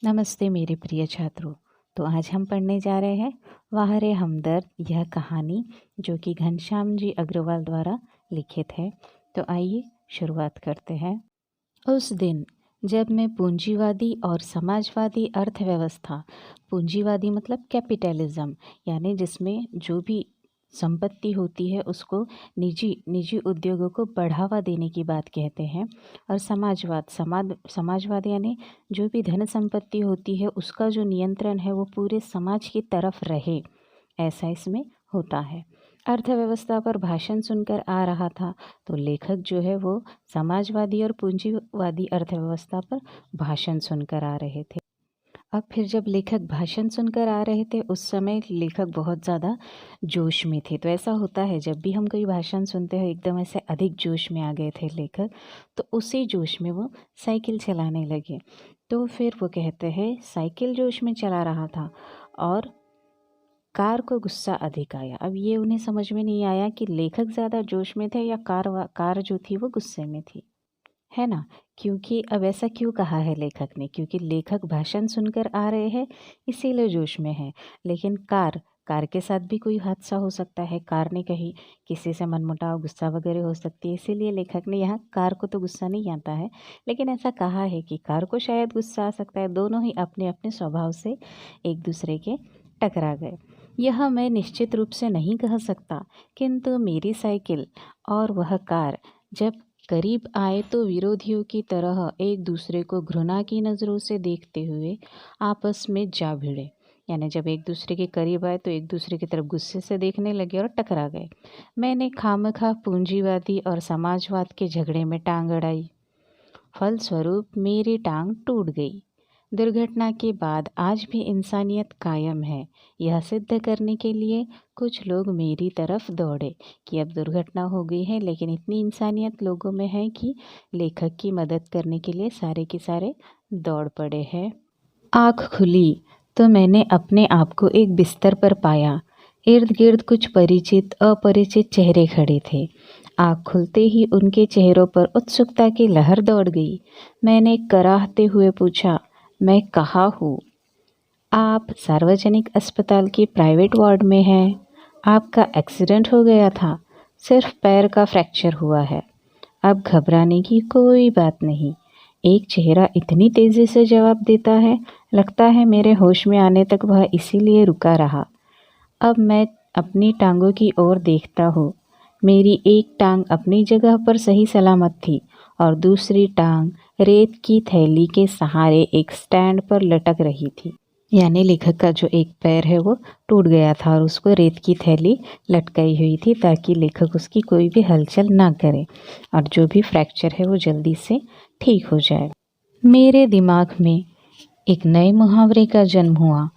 नमस्ते मेरे प्रिय छात्रों। तो आज हम पढ़ने जा रहे हैं वाह रे हमदर्द, यह कहानी जो कि घनश्याम जी अग्रवाल द्वारा लिखित है। तो आइए शुरुआत करते हैं। उस दिन जब मैं पूंजीवादी और समाजवादी अर्थव्यवस्था, पूंजीवादी मतलब कैपिटलिज्म, यानी जिसमें जो भी संपत्ति होती है उसको निजी निजी उद्योगों को बढ़ावा देने की बात कहते हैं। और समाजवाद यानी जो भी धन संपत्ति होती है उसका जो नियंत्रण है वो पूरे समाज की तरफ रहे, ऐसा इसमें होता है। अर्थव्यवस्था पर भाषण सुनकर आ रहा था तो लेखक जो है वो समाजवादी और पूंजीवादी अर्थव्यवस्था पर भाषण सुनकर आ रहे थे। अब फिर जब लेखक भाषण सुनकर आ रहे थे उस समय लेखक बहुत ज़्यादा जोश में थे। तो ऐसा होता है जब भी हम कोई भाषण सुनते हैं एकदम ऐसे अधिक जोश में आ गए थे लेखक, तो उसी जोश में वो साइकिल चलाने लगे। तो फिर वो कहते हैं साइकिल जोश में चला रहा था और कार को गुस्सा अधिक आया। अब ये उन्हें समझ में नहीं आया कि लेखक ज़्यादा जोश में थे या कार जो थी वो गुस्से में थी, है ना। क्योंकि अब ऐसा क्यों कहा है लेखक ने, क्योंकि लेखक भाषण सुनकर आ रहे हैं इसीलिए जोश में है। लेकिन कार कार के साथ भी कोई हादसा हो सकता है, कार ने कहीं किसी से मनमुटाव गुस्सा वगैरह हो सकती है, इसीलिए लेखक ने यहाँ कार को तो गुस्सा नहीं आता है लेकिन ऐसा कहा है कि कार को शायद गुस्सा आ सकता है। दोनों ही अपने अपने स्वभाव से एक दूसरे के टकरा गए। यह मैं निश्चित रूप से नहीं कह सकता, किंतु मेरी साइकिल और वह कार जब करीब आए तो विरोधियों की तरह एक दूसरे को घृणा की नज़रों से देखते हुए आपस में जा भिड़े। यानी जब एक दूसरे के करीब आए तो एक दूसरे की तरफ गुस्से से देखने लगे और टकरा गए। मैंने खामखा पूंजीवादी और समाजवाद के झगड़े में टांग अड़ाई। फलस्वरूप मेरी टांग टूट गई। दुर्घटना के बाद आज भी इंसानियत कायम है, यह सिद्ध करने के लिए कुछ लोग मेरी तरफ दौड़े कि अब दुर्घटना हो गई है लेकिन इतनी इंसानियत लोगों में है कि लेखक की मदद करने के लिए सारे के सारे दौड़ पड़े हैं। आँख खुली तो मैंने अपने आप को एक बिस्तर पर पाया। इर्द गिर्द कुछ परिचित अपरिचित चेहरे खड़े थे। आँख खुलते ही उनके चेहरों पर उत्सुकता की लहर दौड़ गई। मैंने कराहते हुए पूछा, मैं कहाँ हूँ? आप सार्वजनिक अस्पताल के प्राइवेट वार्ड में हैं। आपका एक्सीडेंट हो गया था, सिर्फ पैर का फ्रैक्चर हुआ है। अब घबराने की कोई बात नहीं। एक चेहरा इतनी तेज़ी से जवाब देता है, लगता है मेरे होश में आने तक वह इसीलिए रुका रहा। अब मैं अपनी टांगों की ओर देखता हूँ। मेरी एक टांग अपनी जगह पर सही सलामत थी और दूसरी टांग रेत की थैली के सहारे एक स्टैंड पर लटक रही थी। यानी लेखक का जो एक पैर है वो टूट गया था और उसको रेत की थैली लटकाई हुई थी ताकि लेखक उसकी कोई भी हलचल ना करे और जो भी फ्रैक्चर है वो जल्दी से ठीक हो जाए। मेरे दिमाग में एक नए मुहावरे का जन्म हुआ,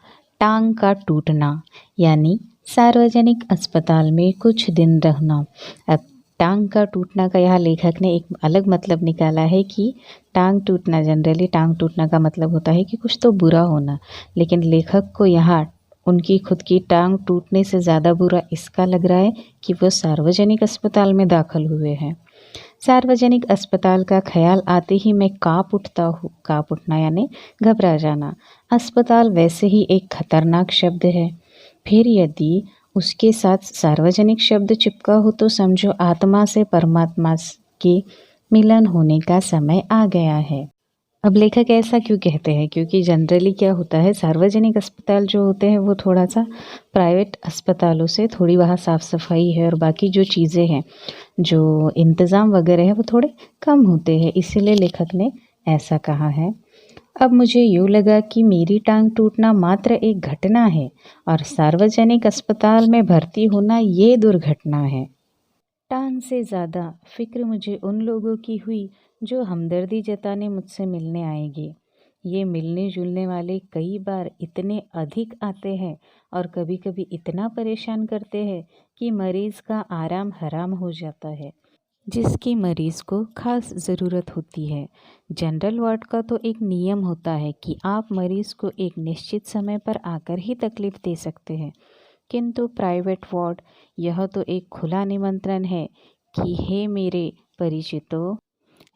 टांग का टूटना, यानी सार्वजनिक अस्पताल में कुछ दिन रहना। अब टांग का टूटना का यहाँ लेखक ने एक अलग मतलब निकाला है कि टांग टूटना, जनरली टांग टूटना का मतलब होता है कि कुछ तो बुरा होना, लेकिन लेखक को यहाँ उनकी खुद की टांग टूटने से ज़्यादा बुरा इसका लग रहा है कि वो सार्वजनिक अस्पताल में दाखिल हुए हैं। सार्वजनिक अस्पताल का ख्याल आते ही मैं काँप उठता हूँ। काँप उठना यानी घबरा जाना। अस्पताल वैसे ही एक खतरनाक शब्द है, फिर यदि उसके साथ सार्वजनिक शब्द चिपका हो तो समझो आत्मा से परमात्मा के मिलन होने का समय आ गया है। अब लेखक ऐसा क्यों कहते हैं? क्योंकि जनरली क्या होता है, सार्वजनिक अस्पताल जो होते हैं वो थोड़ा सा प्राइवेट अस्पतालों से थोड़ी वहाँ साफ़ सफाई है और बाकी जो चीज़ें हैं, जो इंतज़ाम वगैरह है वो थोड़े कम होते हैं, इसीलिए लेखक ने ऐसा कहा है। अब मुझे यूँ लगा कि मेरी टांग टूटना मात्र एक घटना है और सार्वजनिक अस्पताल में भर्ती होना ये दुर्घटना है। टांग से ज़्यादा फिक्र मुझे उन लोगों की हुई जो हमदर्दी जताने मुझसे मिलने आएंगे। ये मिलने जुलने वाले कई बार इतने अधिक आते हैं और कभी कभी इतना परेशान करते हैं कि मरीज़ का आराम हराम हो जाता है, जिसकी मरीज़ को खास ज़रूरत होती है। जनरल वार्ड का तो एक नियम होता है कि आप मरीज़ को एक निश्चित समय पर आकर ही तकलीफ़ दे सकते हैं, किंतु प्राइवेट वार्ड यह तो एक खुला निमंत्रण है कि हे मेरे परिचितों,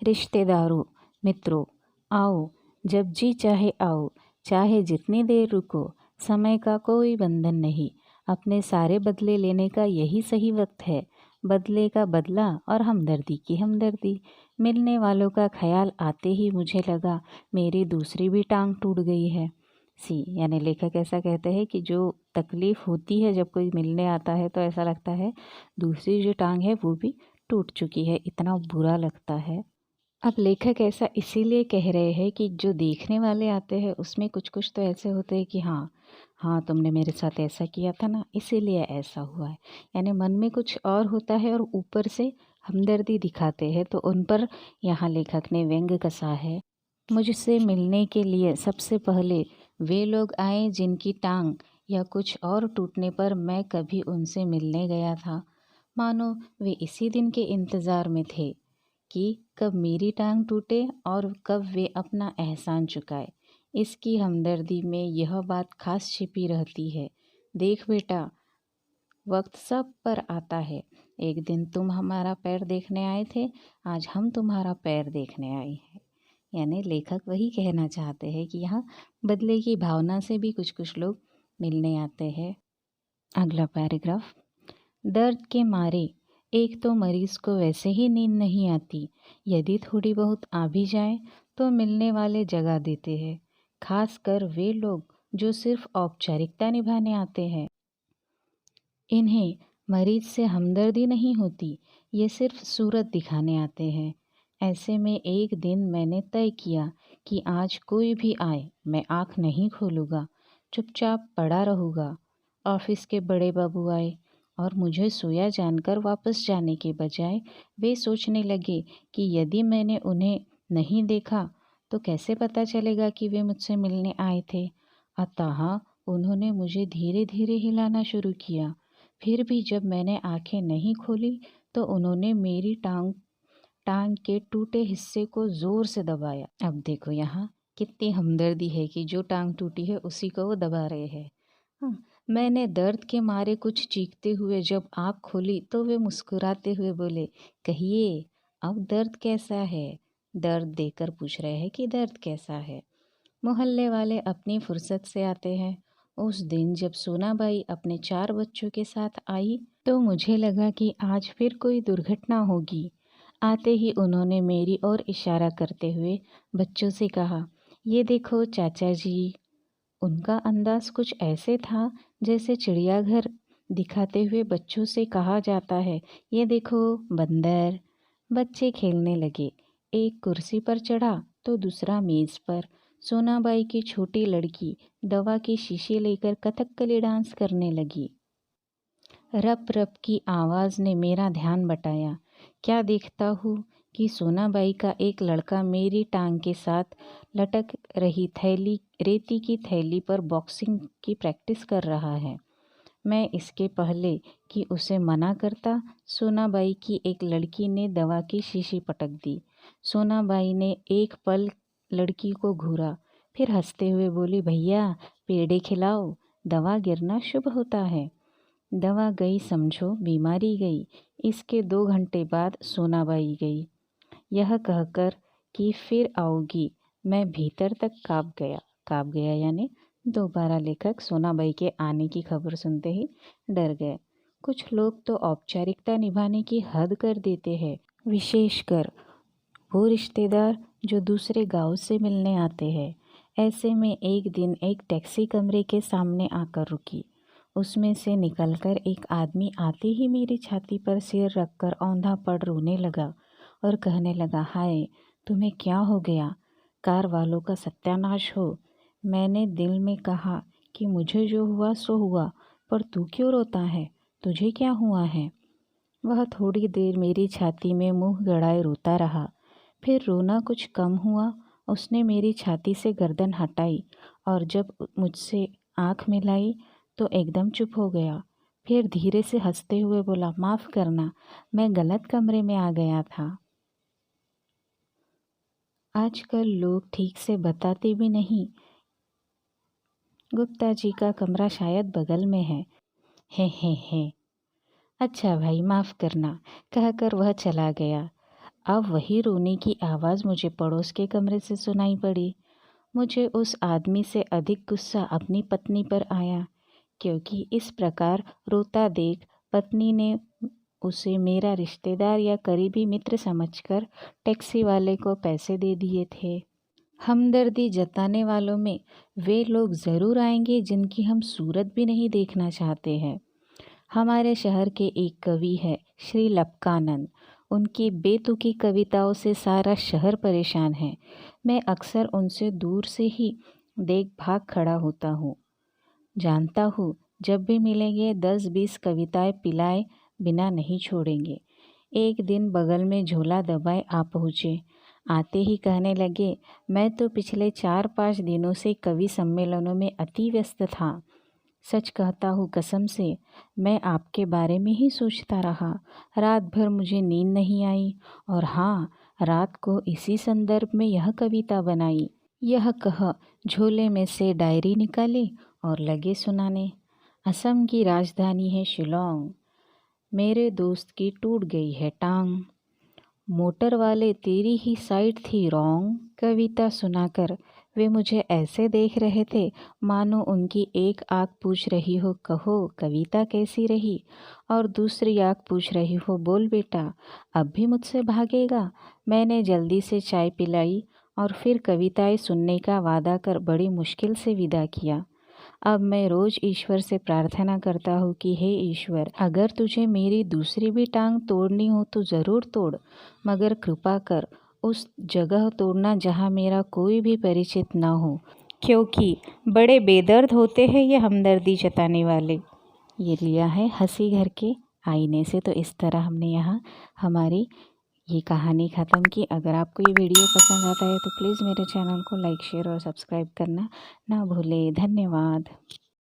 रिश्तेदारों, मित्रों, आओ, जब जी चाहे आओ, चाहे जितनी देर रुको, समय का कोई बंधन नहीं। अपने सारे बदले लेने का यही सही वक्त है। बदले का बदला और हमदर्दी की हमदर्दी। मिलने वालों का ख्याल आते ही मुझे लगा मेरी दूसरी भी टांग टूट गई है। यानी लेखक ऐसा कहते हैं कि जो तकलीफ़ होती है जब कोई मिलने आता है तो ऐसा लगता है दूसरी जो टांग है वो भी टूट चुकी है, इतना बुरा लगता है। अब लेखक ऐसा इसीलिए कह रहे हैं कि जो देखने वाले आते हैं उसमें कुछ कुछ तो ऐसे होते हैं कि हाँ हाँ तुमने मेरे साथ ऐसा किया था ना, इसीलिए ऐसा हुआ है। यानी मन में कुछ और होता है और ऊपर से हमदर्दी दिखाते हैं, तो उन पर यहाँ लेखक ने व्यंग कसा है। मुझसे मिलने के लिए सबसे पहले वे लोग आए जिनकी टांग या कुछ और टूटने पर मैं कभी उनसे मिलने गया था। मानो वे इसी दिन के इंतज़ार में थे कि कब मेरी टांग टूटे और कब वे अपना एहसान चुकाए। इसकी हमदर्दी में यह बात खास छिपी रहती है। देख बेटा, वक्त सब पर आता है। एक दिन तुम हमारा पैर देखने आए थे, आज हम तुम्हारा पैर देखने आए हैं। यानी लेखक वही कहना चाहते हैं कि यहाँ बदले की भावना से भी कुछ कुछ लोग मिलने आते हैं। अगला पैराग्राफ। दर्द के मारे एक तो मरीज को वैसे ही नींद नहीं आती, यदि थोड़ी बहुत आ भी जाए तो मिलने वाले जगा देते हैं, खास कर वे लोग जो सिर्फ औपचारिकता निभाने आते हैं। इन्हें मरीज से हमदर्दी नहीं होती, ये सिर्फ सूरत दिखाने आते हैं। ऐसे में एक दिन मैंने तय किया कि आज कोई भी आए मैं आँख नहीं खोलूँगा, चुपचाप पड़ा रहूँगा। ऑफिस के बड़े बाबू आए और मुझे सोया जानकर वापस जाने के बजाय वे सोचने लगे कि यदि मैंने उन्हें नहीं देखा तो कैसे पता चलेगा कि वे मुझसे मिलने आए थे। अतः उन्होंने मुझे धीरे धीरे हिलाना शुरू किया। फिर भी जब मैंने आंखें नहीं खोली तो उन्होंने मेरी टांग के टूटे हिस्से को ज़ोर से दबाया। अब देखो यहाँ कितनी हमदर्दी है कि जो टांग टूटी है उसी को वो दबा रहे हैं। हाँ, मैंने दर्द के मारे कुछ चीखते हुए जब आँख खोली तो वे मुस्कुराते हुए बोले, कहिए अब दर्द कैसा है। दर्द देकर पूछ रहे हैं कि दर्द कैसा है। मोहल्ले वाले अपनी फुर्सत से आते हैं। उस दिन जब सोनाबाई अपने 4 बच्चों के साथ आई तो मुझे लगा कि आज फिर कोई दुर्घटना होगी। आते ही उन्होंने मेरी ओर इशारा करते हुए बच्चों से कहा, ये देखो चाचा जी। उनका अंदाज कुछ ऐसे था जैसे चिड़ियाघर दिखाते हुए बच्चों से कहा जाता है, ये देखो बंदर। बच्चे खेलने लगे। एक कुर्सी पर चढ़ा तो दूसरा मेज़ पर। सोनाबाई की छोटी लड़की दवा की शीशी लेकर कथकली डांस करने लगी। रप रप की आवाज़ ने मेरा ध्यान बटाया। क्या देखता हूँ कि सोनाबाई का एक लड़का मेरी टांग के साथ लटक रही रेती की थैली पर बॉक्सिंग की प्रैक्टिस कर रहा है। मैं इसके पहले कि उसे मना करता, सोनाबाई की एक लड़की ने दवा की शीशी पटक दी। सोनाबाई ने एक पल लड़की को घूरा, फिर हंसते हुए बोली, भैया पेड़े खिलाओ, दवा गिरना शुभ होता है। दवा गई समझो, बीमारी गई। इसके 2 घंटे बाद सोनाबाई गई। यह कहकर कि फिर आओगी, मैं भीतर तक काँप गया यानी दोबारा लेखक सोनाबाई के आने की खबर सुनते ही डर गए। कुछ लोग तो औपचारिकता निभाने की हद कर देते हैं, विशेषकर वो रिश्तेदार जो दूसरे गांव से मिलने आते हैं। ऐसे में एक दिन एक टैक्सी कमरे के सामने आकर रुकी। उसमें से निकलकर एक आदमी आते ही मेरी छाती पर सिर रखकर औंधा पड़ रोने लगा और कहने लगा, हाय तुम्हें क्या हो गया, कार वालों का सत्यानाश हो। मैंने दिल में कहा कि मुझे जो हुआ सो हुआ, पर तू क्यों रोता है, तुझे क्या हुआ है। वह थोड़ी देर मेरी छाती में मुंह गड़ाए रोता रहा, फिर रोना कुछ कम हुआ। उसने मेरी छाती से गर्दन हटाई और जब मुझसे आँख मिलाई तो एकदम चुप हो गया। फिर धीरे से हंसते हुए बोला, माफ़ करना, मैं गलत कमरे में आ गया था। आजकल लोग ठीक से बताते भी नहीं, गुप्ता जी का कमरा शायद बगल में है। हे। अच्छा भाई माफ़ करना, कहकर वह चला गया। अब वही रोने की आवाज़ मुझे पड़ोस के कमरे से सुनाई पड़ी। मुझे उस आदमी से अधिक गुस्सा अपनी पत्नी पर आया, क्योंकि इस प्रकार रोता देख पत्नी ने उसे मेरा रिश्तेदार या करीबी मित्र समझकर टैक्सी वाले को पैसे दे दिए थे। हमदर्दी जताने वालों में वे लोग ज़रूर आएंगे जिनकी हम सूरत भी नहीं देखना चाहते हैं। हमारे शहर के एक कवि है श्री लपकानंद। उनकी बेतुकी कविताओं से सारा शहर परेशान है। मैं अक्सर उनसे दूर से ही देख भाग खड़ा होता हूँ। जानता हूँ जब भी मिलेंगे 10-20 कविताएं पिलाए बिना नहीं छोड़ेंगे। एक दिन बगल में झोला दबाए आ पहुँचे। आते ही कहने लगे, मैं तो पिछले 4-5 दिनों से कवि सम्मेलनों में अति व्यस्त था। सच कहता हूँ कसम से, मैं आपके बारे में ही सोचता रहा। रात भर मुझे नींद नहीं आई और हाँ, रात को इसी संदर्भ में यह कविता बनाई। यह कह झोले में से डायरी निकाली और लगे सुनाने। असम की राजधानी है शिलोंग। मेरे दोस्त की टूट गई है टांग। मोटर वाले तेरी ही साइड थी रॉन्ग। कविता सुनाकर वे मुझे ऐसे देख रहे थे मानो उनकी एक आँख पूछ रही हो कहो कविता कैसी रही, और दूसरी आँख पूछ रही हो बोल बेटा अब भी मुझसे भागेगा। मैंने जल्दी से चाय पिलाई और फिर कविताएं सुनने का वादा कर बड़ी मुश्किल से विदा किया। अब मैं रोज़ ईश्वर से प्रार्थना करता हूँ कि हे ईश्वर, अगर तुझे मेरी दूसरी भी टांग तोड़नी हो तो ज़रूर तोड़, मगर कृपा कर उस जगह तोड़ना जहाँ मेरा कोई भी परिचित ना हो, क्योंकि बड़े बेदर्द होते हैं ये हमदर्दी जताने वाले। ये लिया है हंसी घर के आईने से। तो इस तरह हमने यहाँ हमारी ये कहानी ख़त्म की। अगर आपको ये वीडियो पसंद आता है तो प्लीज़ मेरे चैनल को लाइक शेयर और सब्सक्राइब करना ना भूलें। धन्यवाद।